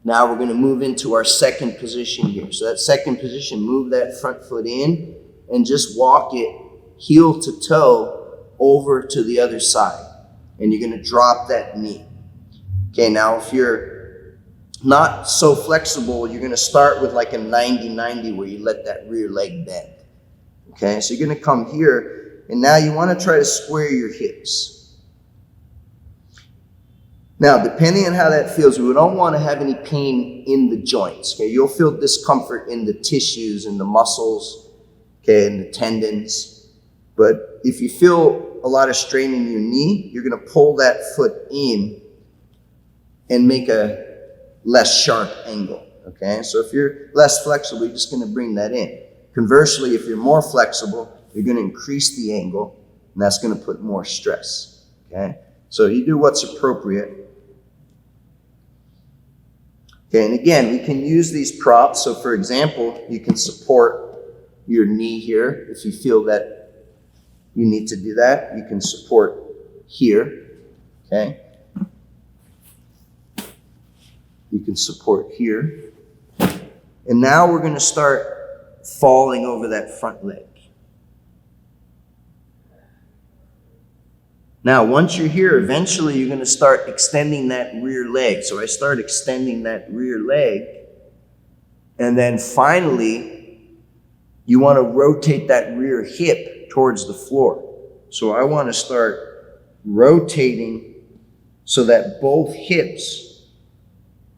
Now we're going to move into our second position here. So that second position, move that front foot in and just walk it heel to toe over to the other side. And you're going to drop that knee. Okay, now if you're not so flexible, you're going to start with like a 90-90 where you let that rear leg bend. Okay, so you're going to come here, and now you want to try to square your hips. Now, depending on how that feels, we don't want to have any pain in the joints. Okay, you'll feel discomfort in the tissues and the muscles, okay, and the tendons. But if you feel a lot of strain in your knee, you're going to pull that foot in and make a less sharp angle. Okay, so if you're less flexible, you're just going to bring that in. Conversely, if you're more flexible, you're going to increase the angle, and that's going to put more stress. Okay, so you do what's appropriate. Okay, and again, we can use these props. So for example, you can support your knee here. If you feel that you need to do that, you can support here, okay? You can support here. And now we're gonna start falling over that front leg. Now, once you're here, eventually you're going to start extending that rear leg. So I start extending that rear leg. And then finally, you want to rotate that rear hip towards the floor. So I want to start rotating so that both hips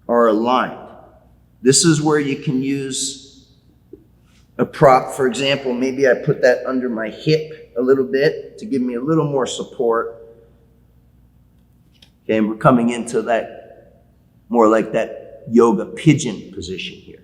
are aligned. This is where you can use a prop. For example, maybe I put that under my hip a little bit to give me a little more support. Okay, and we're coming into that more like that yoga pigeon position here.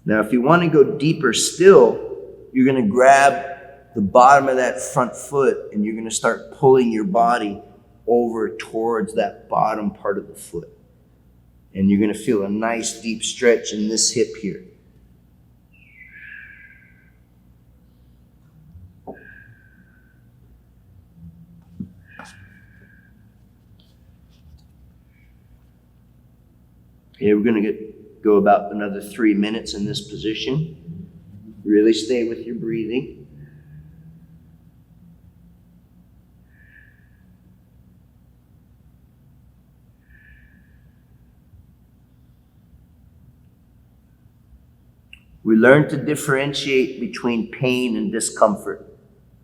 Now, if you want to go deeper still, you're going to grab the bottom of that front foot and you're going to start pulling your body over towards that bottom part of the foot. And you're going to feel a nice deep stretch in this hip here. Okay, we're going to go about another 3 minutes in this position. Really stay with your breathing. We learn to differentiate between pain and discomfort,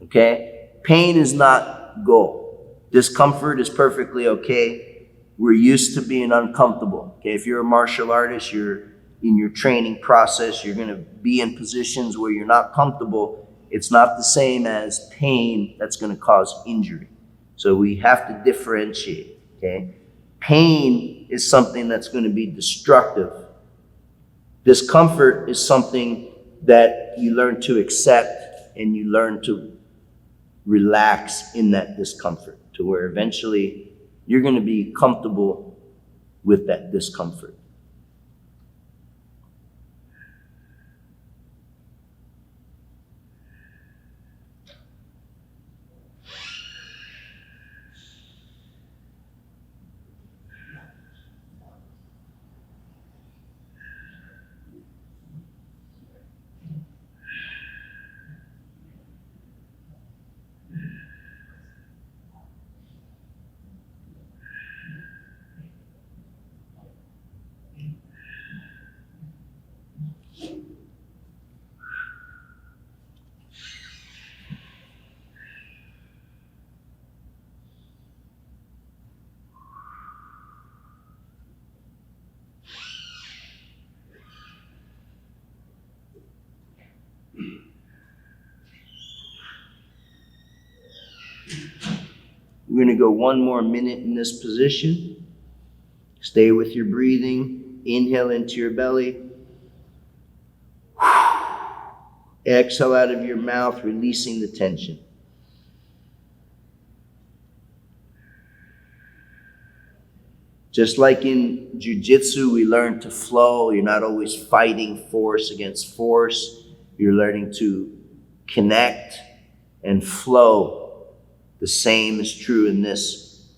okay? Pain is not goal. Discomfort is perfectly okay. We're used to being uncomfortable, okay? If you're a martial artist, you're in your training process, you're gonna be in positions where you're not comfortable. It's not the same as pain that's gonna cause injury. So we have to differentiate, okay? Pain is something that's gonna be destructive. Discomfort is something that you learn to accept and you learn to relax in that discomfort to where eventually you're going to be comfortable with that discomfort. We're going to go 1 more minute in this position. Stay with your breathing. Inhale into your belly. Exhale out of your mouth, releasing the tension. Just like in jiu-jitsu, we learn to flow. You're not always fighting force against force. You're learning to connect and flow. The same is true in this,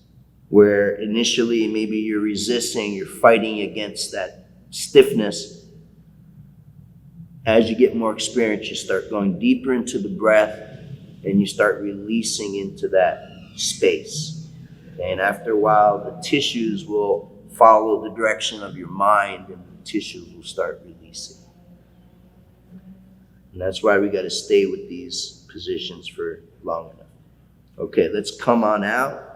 where initially maybe you're resisting, you're fighting against that stiffness. As you get more experience, you start going deeper into the breath and you start releasing into that space. And after a while, the tissues will follow the direction of your mind and the tissues will start releasing. And that's why we got to stay with these positions for long enough. Okay, let's come on out.